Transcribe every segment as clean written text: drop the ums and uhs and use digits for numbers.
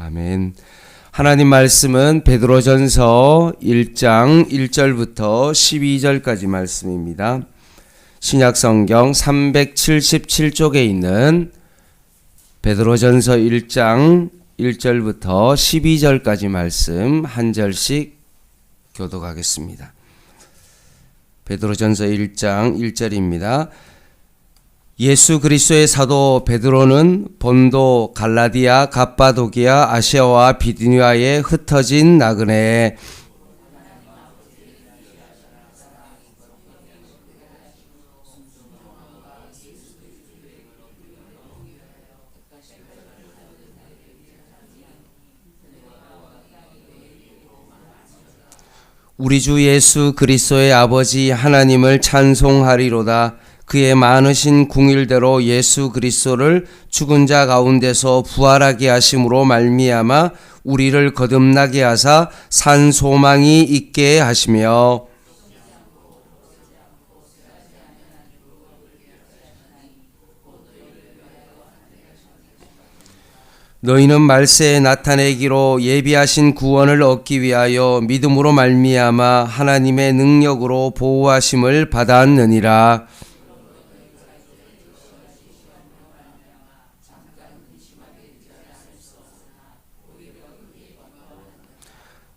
아멘. 하나님 말씀은 베드로전서 1장 1절부터 12절까지 말씀입니다. 신약성경 377쪽에 있는 베드로전서 1장 1절부터 12절까지 말씀 한 절씩 교독하겠습니다. 베드로전서 1장 1절입니다. 예수 그리스도의 사도 베드로는 본도, 갈라디아, 갑바도기아, 아시아와 비두니아에 흩어진 나그네에 우리 주 예수 그리스도의 아버지 하나님을 찬송하리로다. 그의 많으신 궁일대로 예수 그리스도를 죽은 자 가운데서 부활하게 하심으로 말미암아 우리를 거듭나게 하사 산 소망이 있게 하시며 너희는 말세에 나타내기로 예비하신 구원을 얻기 위하여 믿음으로 말미암아 하나님의 능력으로 보호하심을 받았느니라.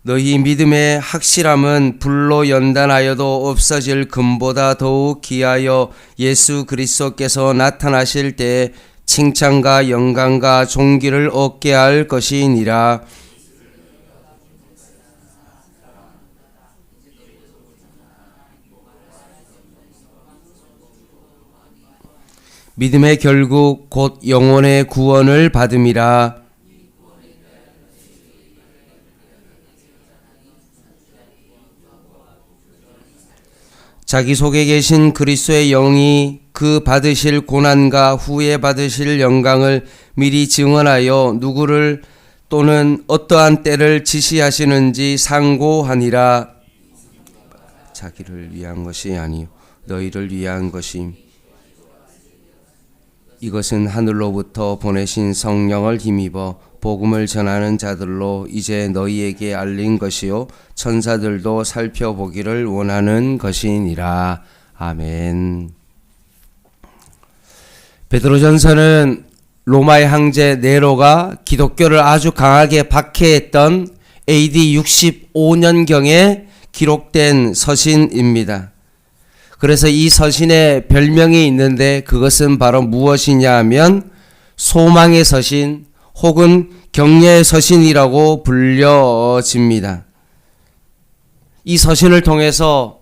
너희 믿음의 확실함은 불로 연단하여도 없어질 금보다 더욱 귀하여 예수 그리스도께서 나타나실 때 칭찬과 영광과 존귀를 얻게 할 것이니라. 믿음의 결국 곧 영혼의 구원을 받음이라. 자기 속에 계신 그리스도의 영이 그 받으실 고난과 후에 받으실 영광을 미리 증언하여 누구를 또는 어떠한 때를 지시하시는지 상고하니라. 자기를 위한 것이 아니요 너희를 위한 것임. 이것은 하늘로부터 보내신 성령을 힘입어 복음을 전하는 자들로 이제 너희에게 알린 것이요 천사들도 살펴보기를 원하는 것이니라. 아멘. 베드로전서는 로마의 황제 네로가 기독교를 아주 강하게 박해했던 AD 65년경에 기록된 서신입니다. 그래서 이 서신에 별명이 있는데 그것은 바로 무엇이냐 하면 소망의 서신 혹은 격려의 서신이라고 불려집니다. 이 서신을 통해서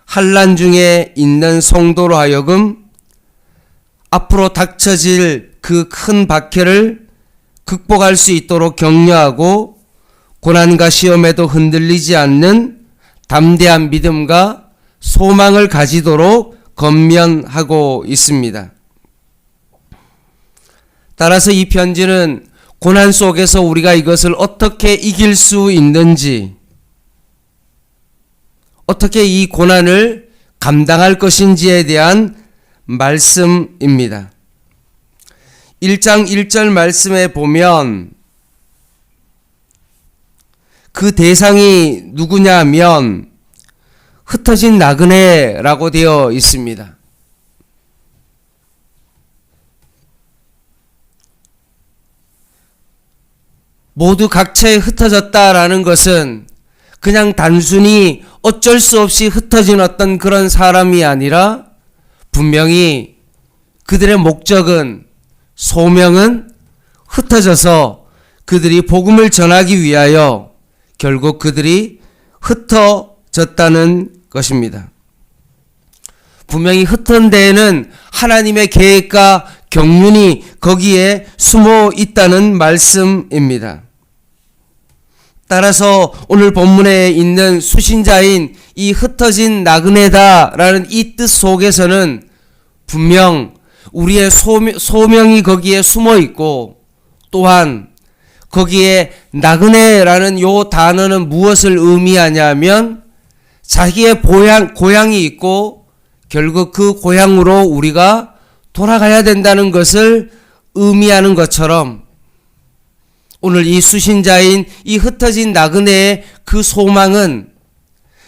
환난 중에 있는 성도로 하여금 앞으로 닥쳐질 그 큰 박해를 극복할 수 있도록 격려하고 고난과 시험에도 흔들리지 않는 담대한 믿음과 소망을 가지도록 권면하고 있습니다. 따라서 이 편지는 고난 속에서 우리가 이것을 어떻게 이길 수 있는지, 어떻게 이 고난을 감당할 것인지에 대한 말씀입니다. 1장 1절 말씀에 보면 그 대상이 누구냐 하면 흩어진 나그네라고 되어 있습니다. 모두 각처에 흩어졌다라는 것은 그냥 단순히 어쩔 수 없이 흩어진 어떤 그런 사람이 아니라 분명히 그들의 목적은, 소명은 흩어져서 그들이 복음을 전하기 위하여 결국 그들이 흩어졌다는 것입니다. 분명히 흩은 데에는 하나님의 계획과 경륜이 거기에 숨어 있다는 말씀입니다. 따라서 오늘 본문에 있는 수신자인 이 흩어진 나그네다라는 이 뜻 속에서는 분명 우리의 소명이 거기에 숨어 있고, 또한 거기에 나그네라는 요 단어는 무엇을 의미하냐면 자기의 고향이 있고 결국 그 고향으로 우리가 돌아가야 된다는 것을 의미하는 것처럼 오늘 이 수신자인 이 흩어진 나그네의 그 소망은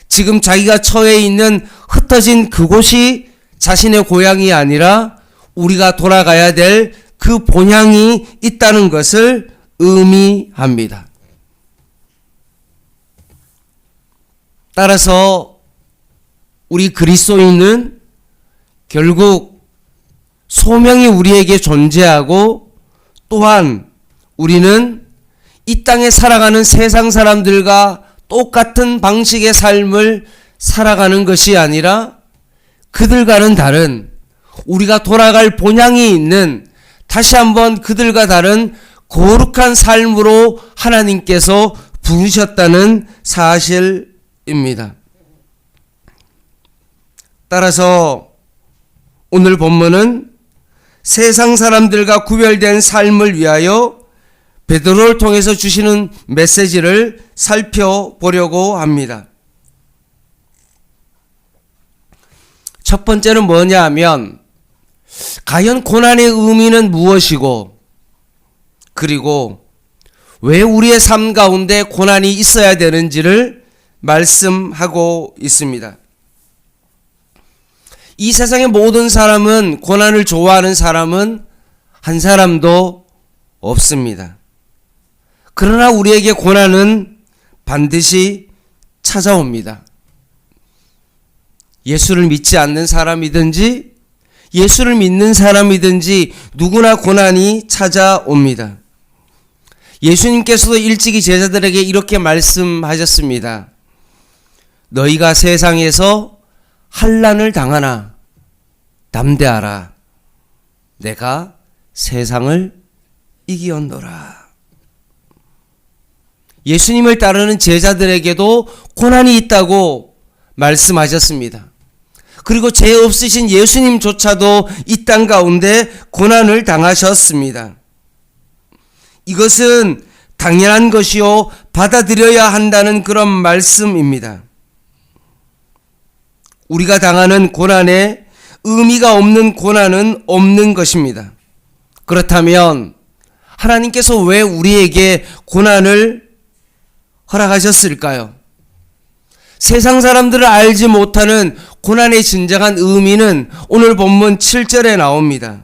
지금 자기가 처해 있는 흩어진 그곳이 자신의 고향이 아니라 우리가 돌아가야 될 그 본향이 있다는 것을 의미합니다. 따라서 우리 그리스도인은 결국 소명이 우리에게 존재하고 또한 우리는 이 땅에 살아가는 세상 사람들과 똑같은 방식의 삶을 살아가는 것이 아니라 그들과는 다른 우리가 돌아갈 본향이 있는 다시 한번 그들과 다른 거룩한 삶으로 하나님께서 부르셨다는 사실입니다. 따라서 오늘 본문은 세상 사람들과 구별된 삶을 위하여 베드로를 통해서 주시는 메시지를 살펴보려고 합니다. 첫 번째는 뭐냐 하면 과연 고난의 의미는 무엇이고 그리고 왜 우리의 삶 가운데 고난이 있어야 되는지를 말씀하고 있습니다. 이 세상의 모든 사람은 고난을 좋아하는 사람은 한 사람도 없습니다. 그러나 우리에게 고난은 반드시 찾아옵니다. 예수를 믿지 않는 사람이든지 예수를 믿는 사람이든지 누구나 고난이 찾아옵니다. 예수님께서도 일찍이 제자들에게 이렇게 말씀하셨습니다. 너희가 세상에서 환난을 당하나 담대하라. 내가 세상을 이기었노라. 예수님을 따르는 제자들에게도 고난이 있다고 말씀하셨습니다. 그리고 죄 없으신 예수님조차도 이 땅 가운데 고난을 당하셨습니다. 이것은 당연한 것이요 받아들여야 한다는 그런 말씀입니다. 우리가 당하는 고난에 의미가 없는 고난은 없는 것입니다. 그렇다면 하나님께서 왜 우리에게 고난을 허락하셨을까요? 세상 사람들을 알지 못하는 고난의 진정한 의미는 오늘 본문 7절에 나옵니다.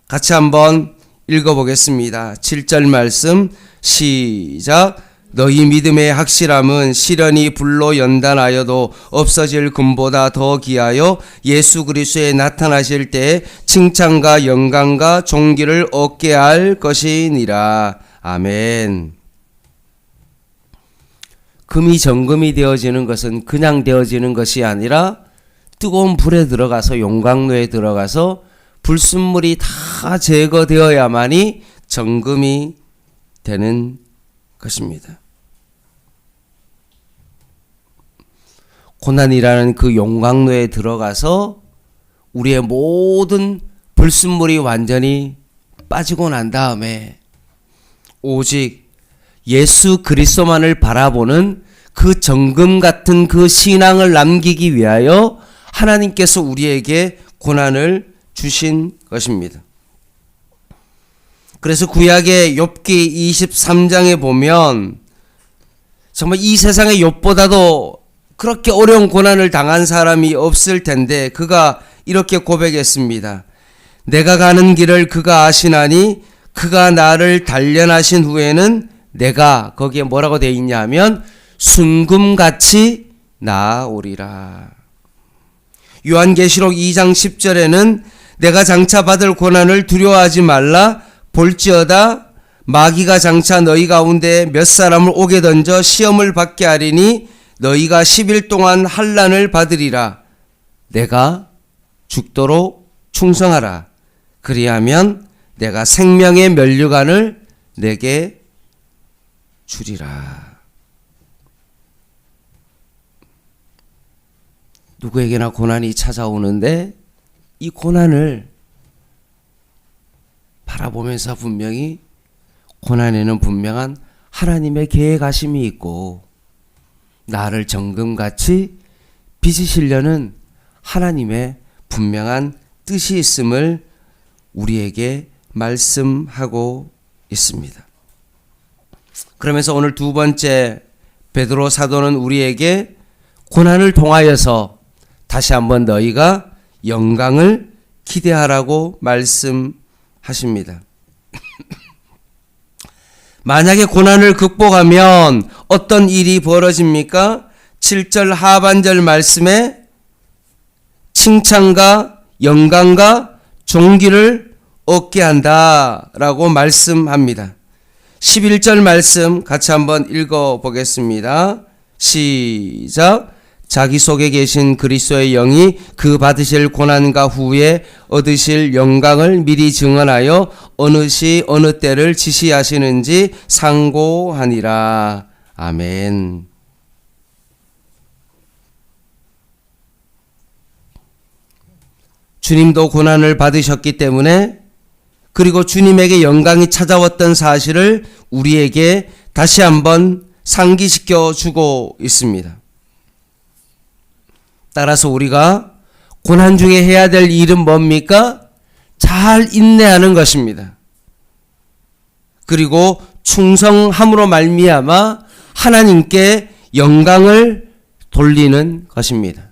같이 한번 읽어보겠습니다. 7절 말씀 시작. 너희 믿음의 확실함은 시련이 불로 연단하여도 없어질 금보다 더 귀하여 예수 그리스도에 나타나실 때에 칭찬과 영광과 존귀를 얻게 할 것이니라. 아멘. 금이 정금이 되어지는 것은 그냥 되어지는 것이 아니라 뜨거운 불에 들어가서 용광로에 들어가서 불순물이 다 제거되어야만이 정금이 되는 것입니다. 고난이라는 그 용광로에 들어가서 우리의 모든 불순물이 완전히 빠지고 난 다음에 오직 예수 그리스도만을 바라보는 그 정금 같은 그 신앙을 남기기 위하여 하나님께서 우리에게 고난을 주신 것입니다. 그래서 구약의 욥기 23장에 보면 정말 이 세상의 욥보다도 그렇게 어려운 고난을 당한 사람이 없을 텐데 그가 이렇게 고백했습니다. 내가 가는 길을 그가 아시나니 그가 나를 단련하신 후에는 내가 거기에 뭐라고 되어 있냐 하면 순금같이 나아오리라. 요한계시록 2장 10절에는 내가 장차 받을 고난을 두려워하지 말라. 볼지어다 마귀가 장차 너희 가운데 몇 사람을 옥에 던져 시험을 받게 하리니 너희가 10일 동안 환난을 받으리라. 내가 죽도록 충성하라. 그리하면 내가 생명의 면류관을 내게 주리라. 누구에게나 고난이 찾아오는데 이 고난을 바라보면서 분명히 고난에는 분명한 하나님의 계획하심이 있고 나를 정금같이 빚으시려는 하나님의 분명한 뜻이 있음을 우리에게 말씀하고 있습니다. 그러면서 오늘 두 번째 베드로 사도는 우리에게 고난을 통하여서 다시 한번 너희가 영광을 기대하라고 말씀하십니다. 만약에 고난을 극복하면 어떤 일이 벌어집니까? 7절 하반절 말씀에 칭찬과 영광과 존귀를 얻게 한다라고 말씀합니다. 11절 말씀 같이 한번 읽어보겠습니다. 시작. 자기 속에 계신 그리스도의 영이 그 받으실 고난과 후에 얻으실 영광을 미리 증언하여 어느 시 어느 때를 지시하시는지 상고하니라. 아멘. 주님도 고난을 받으셨기 때문에, 그리고 주님에게 영광이 찾아왔던 사실을 우리에게 다시 한번 상기시켜 주고 있습니다. 따라서 우리가 고난 중에 해야 될 일은 뭡니까? 잘 인내하는 것입니다. 그리고 충성함으로 말미암아 하나님께 영광을 돌리는 것입니다.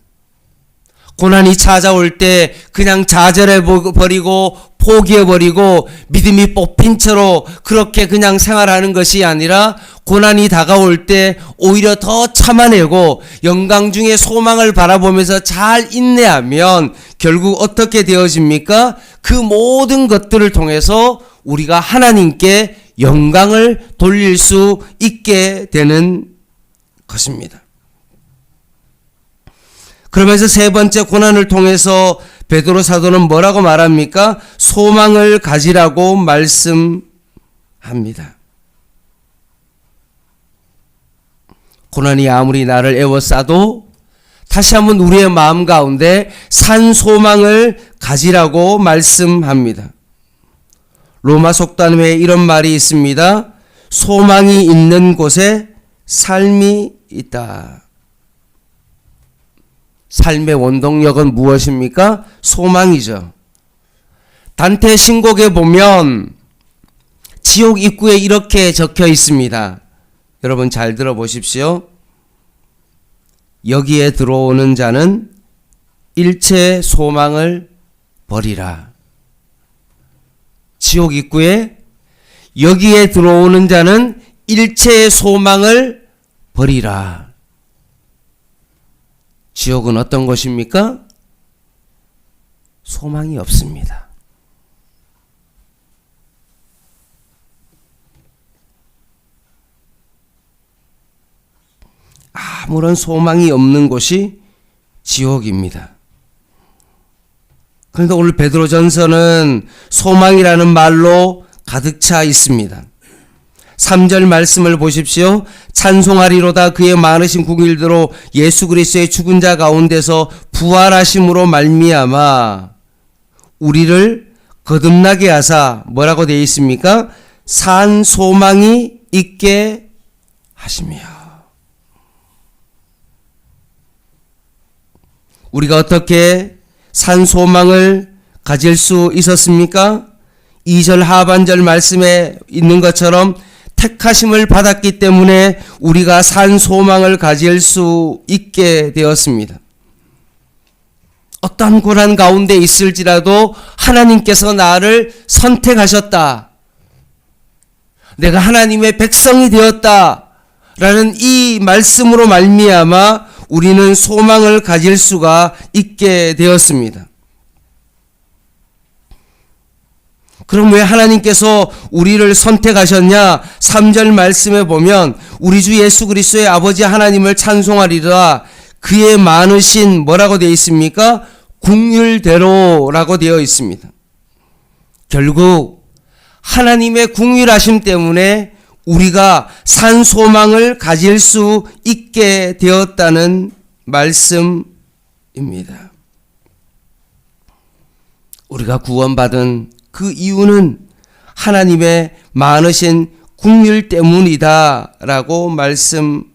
고난이 찾아올 때 그냥 좌절해버리고 포기해버리고 믿음이 뽑힌 채로 그렇게 그냥 생활하는 것이 아니라, 고난이 다가올 때 오히려 더 참아내고 영광 중에 소망을 바라보면서 잘 인내하면 결국 어떻게 되어집니까? 그 모든 것들을 통해서 우리가 하나님께 영광을 돌릴 수 있게 되는 것입니다. 그러면서 세 번째 고난을 통해서 베드로 사도는 뭐라고 말합니까? 소망을 가지라고 말씀합니다. 고난이 아무리 나를 애워싸도 다시 한번 우리의 마음 가운데 산 소망을 가지라고 말씀합니다. 로마 속단회에 이런 말이 있습니다. 소망이 있는 곳에 삶이 있다. 삶의 원동력은 무엇입니까? 소망이죠. 단테 신곡에 보면 지옥 입구에 이렇게 적혀 있습니다. 여러분 잘 들어보십시오. 여기에 들어오는 자는 일체 소망을 버리라. 지옥 입구에 여기에 들어오는 자는 일체의 소망을 버리라. 지옥은 어떤 것입니까? 소망이 없습니다. 아무런 소망이 없는 곳이 지옥입니다. 그런데 오늘 베드로전서는 소망이라는 말로 가득 차 있습니다. 3절 말씀을 보십시오. 찬송하리로다 그의 많으신 궁일대로 예수 그리스도의 죽은 자 가운데서 부활하심으로 말미암아 우리를 거듭나게 하사, 뭐라고 되어 있습니까? 산 소망이 있게 하시며. 우리가 어떻게 산 소망을 가질 수 있었습니까? 2절 하반절 말씀에 있는 것처럼 택하심을 받았기 때문에 우리가 산 소망을 가질 수 있게 되었습니다. 어떤 고난 가운데 있을지라도 하나님께서 나를 선택하셨다. 내가 하나님의 백성이 되었다. 라는 이 말씀으로 말미암아 우리는 소망을 가질 수가 있게 되었습니다. 그럼 왜 하나님께서 우리를 선택하셨냐? 3절 말씀에 보면 우리 주 예수 그리스도의 아버지 하나님을 찬송하리라. 그의 많으신 뭐라고 되어 있습니까? 긍휼대로라고 되어 있습니다. 결국 하나님의 긍휼하심 때문에 우리가 산 소망을 가질 수 있게 되었다는 말씀입니다. 우리가 구원받은 그 이유는 하나님의 많으신 긍휼 때문이다 라고 말씀하십니다.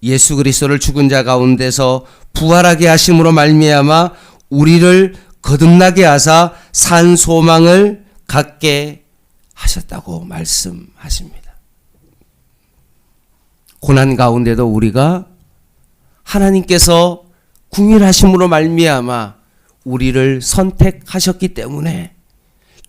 예수 그리스도를 죽은 자 가운데서 부활하게 하심으로 말미암아 우리를 거듭나게 하사 산 소망을 갖게 하셨다고 말씀하십니다. 고난 가운데도 우리가 하나님께서 궁일하심으로 말미암아 우리를 선택하셨기 때문에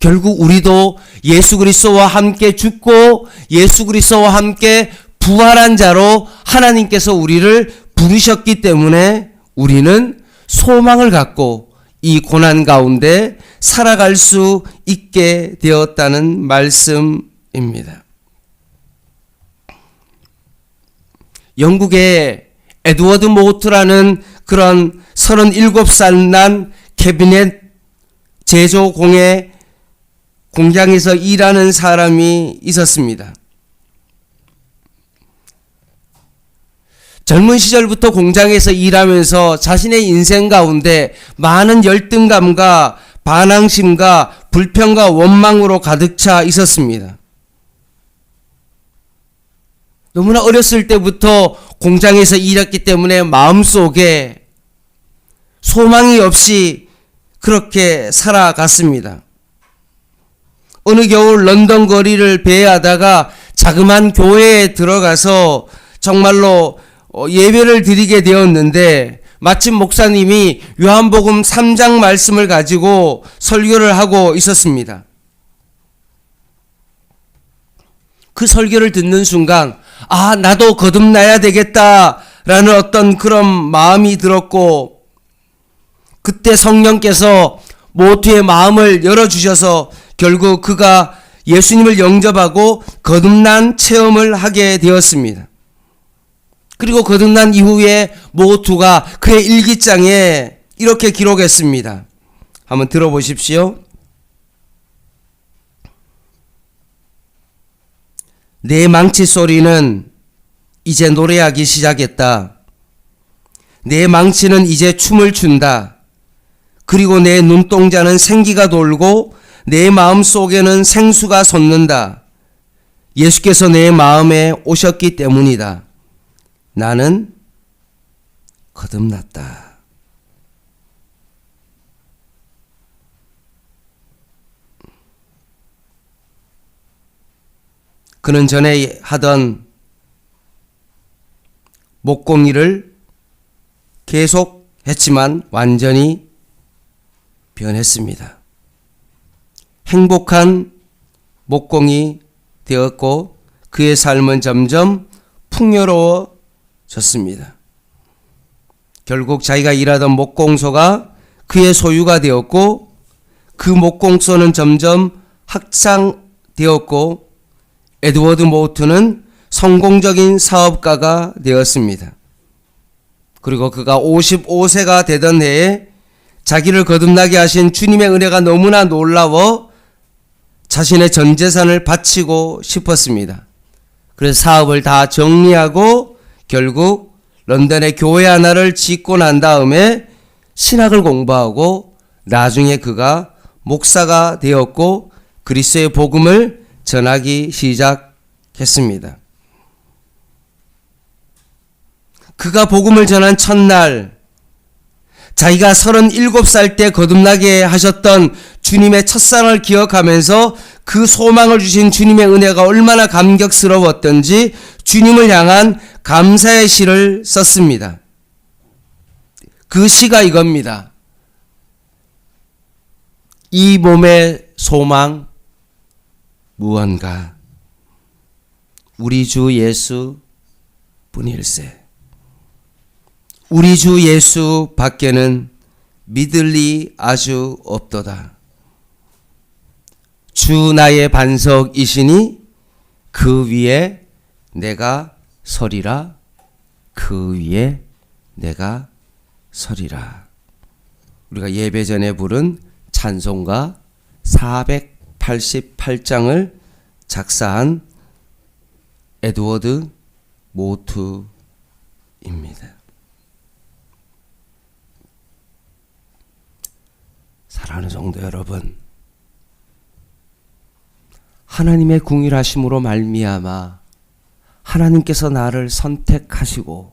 결국 우리도 예수 그리스도와 함께 죽고 예수 그리스도와 함께 부활한 자로 하나님께서 우리를 부르셨기 때문에 우리는 소망을 갖고 이 고난 가운데 살아갈 수 있게 되었다는 말씀입니다. 영국의 에드워드 모트라는 그런 37살 난 캐비넷 제조공예 공장에서 일하는 사람이 있었습니다. 젊은 시절부터 공장에서 일하면서 자신의 인생 가운데 많은 열등감과 반항심과 불평과 원망으로 가득 차 있었습니다. 너무나 어렸을 때부터 공장에서 일했기 때문에 마음속에 소망이 없이 그렇게 살아갔습니다. 어느 겨울 런던 거리를 배회하다가 자그마한 교회에 들어가서 정말로 예배를 드리게 되었는데 마침 목사님이 요한복음 3장 말씀을 가지고 설교를 하고 있었습니다. 그 설교를 듣는 순간 나도 거듭나야 되겠다라는 어떤 그런 마음이 들었고 그때 성령께서 모두의 마음을 열어주셔서 결국 그가 예수님을 영접하고 거듭난 체험을 하게 되었습니다. 그리고 거듭난 이후에 모두가 그의 일기장에 이렇게 기록했습니다. 한번 들어보십시오. 내 망치 소리는 이제 노래하기 시작했다. 내 망치는 이제 춤을 춘다. 그리고 내 눈동자는 생기가 돌고 내 마음 속에는 생수가 솟는다. 예수께서 내 마음에 오셨기 때문이다. 나는 거듭났다. 그는 전에 하던 목공일을 계속 했지만 완전히 변했습니다. 행복한 목공이 되었고 그의 삶은 점점 풍요로워졌습니다. 결국 자기가 일하던 목공소가 그의 소유가 되었고 그 목공소는 점점 확장되었고 에드워드 모트는 성공적인 사업가가 되었습니다. 그리고 그가 55세가 되던 해에 자기를 거듭나게 하신 주님의 은혜가 너무나 놀라워 자신의 전 재산을 바치고 싶었습니다. 그래서 사업을 다 정리하고 결국 런던에 교회 하나를 짓고 난 다음에 신학을 공부하고 나중에 그가 목사가 되었고 그리스도의 복음을 전하기 시작했습니다. 그가 복음을 전한 첫날 자기가 37살 때 거듭나게 하셨던 주님의 첫사랑을 기억하면서 그 소망을 주신 주님의 은혜가 얼마나 감격스러웠던지 주님을 향한 감사의 시를 썼습니다. 그 시가 이겁니다. 이 몸의 소망 무언가 우리 주 예수 뿐일세. 우리 주 예수 밖에는 믿을 리 아주 없도다. 주 나의 반석이시니 그 위에 내가 서리라. 그 위에 내가 서리라. 우리가 예배 전에 부른 찬송가 488장을 작사한 에드워드 모트입니다. 사랑하는 성도 여러분, 하나님의 궁일하심으로 말미암아 하나님께서 나를 선택하시고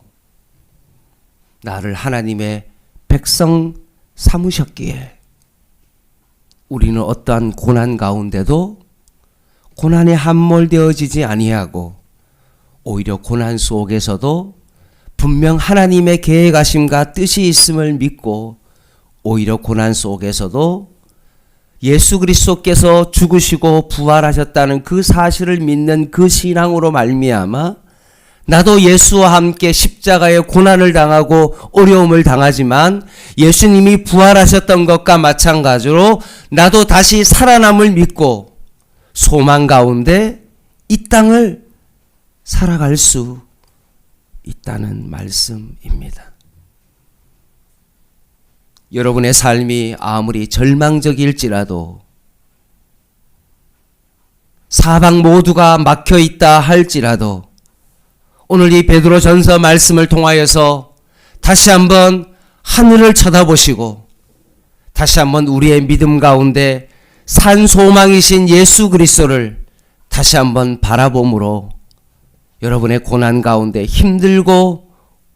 나를 하나님의 백성 삼으셨기에 우리는 어떠한 고난 가운데도 고난에 함몰되어지지 아니하고 오히려 고난 속에서도 분명 하나님의 계획하심과 뜻이 있음을 믿고 오히려 고난 속에서도 예수 그리스도께서 죽으시고 부활하셨다는 그 사실을 믿는 그 신앙으로 말미암아 나도 예수와 함께 십자가의 고난을 당하고 어려움을 당하지만 예수님이 부활하셨던 것과 마찬가지로 나도 다시 살아남을 믿고 소망 가운데 이 땅을 살아갈 수 있다는 말씀입니다. 여러분의 삶이 아무리 절망적일지라도 사방 모두가 막혀 있다 할지라도 오늘 이 베드로전서 말씀을 통하여서 다시 한번 하늘을 쳐다보시고 다시 한번 우리의 믿음 가운데 산 소망이신 예수 그리스도를 다시 한번 바라봄으로 여러분의 고난 가운데 힘들고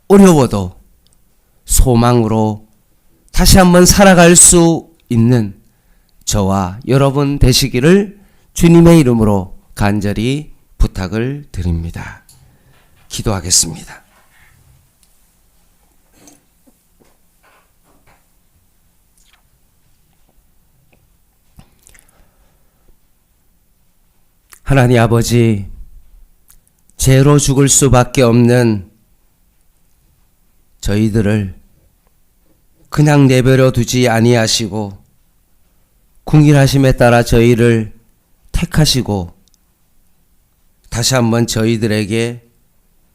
어려워도 소망으로 다시 한번 살아갈 수 있는 저와 여러분 되시기를 주님의 이름으로 간절히 부탁을 드립니다. 기도하겠습니다. 하나님 아버지, 죄로 죽을 수밖에 없는 저희들을 그냥 내버려 두지 아니하시고 궁일하심에 따라 저희를 택하시고 다시 한번 저희들에게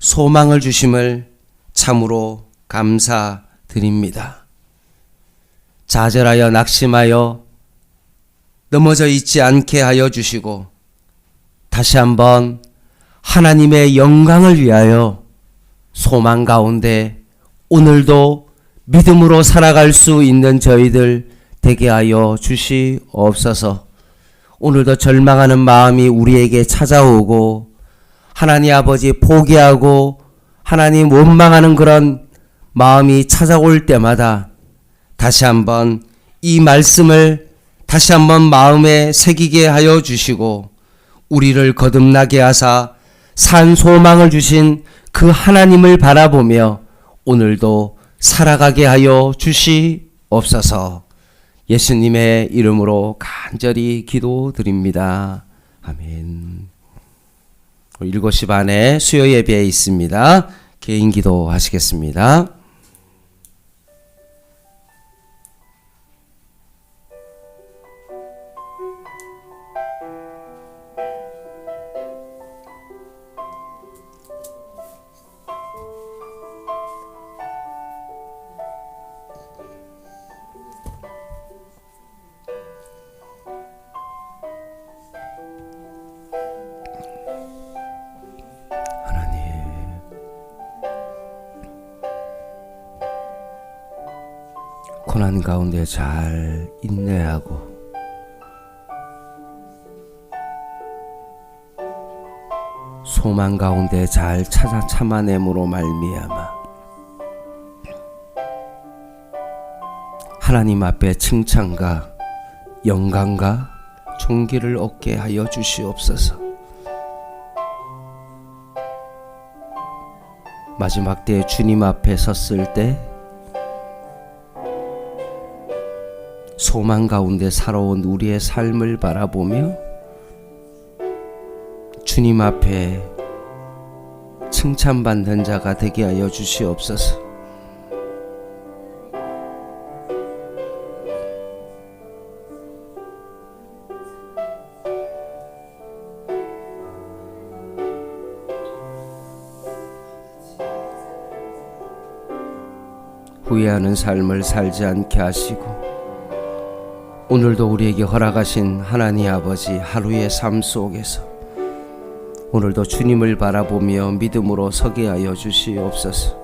소망을 주심을 참으로 감사드립니다. 좌절하여 낙심하여 넘어져 있지 않게 하여 주시고 다시 한번 하나님의 영광을 위하여 소망 가운데 오늘도 믿음으로 살아갈 수 있는 저희들 되게 하여 주시옵소서. 오늘도 절망하는 마음이 우리에게 찾아오고 하나님 아버지 포기하고 하나님 원망하는 그런 마음이 찾아올 때마다 다시 한번 이 말씀을 다시 한번 마음에 새기게 하여 주시고 우리를 거듭나게 하사 산 소망을 주신 그 하나님을 바라보며 오늘도 살아가게 하여 주시옵소서. 예수님의 이름으로 간절히 기도드립니다. 아멘. 7시 반에 수요 예배에 있습니다. 개인 기도 하시겠습니다. 고난 가운데 잘 인내하고 소망 가운데 잘 찾아 참아냄으로 말미암아 하나님 앞에 칭찬과 영광과 존귀를 얻게 하여 주시옵소서. 마지막 때에 주님 앞에 섰을 때 소망 가운데 살아온 우리의 삶을 바라보며 주님 앞에 칭찬받는 자가 되게 하여 주시옵소서. 후회하는 삶을 살지 않게 하시고 오늘도 우리에게 허락하신 하나님 아버지 하루의 삶 속에서 오늘도 주님을 바라보며 믿음으로 서게 하여 주시옵소서.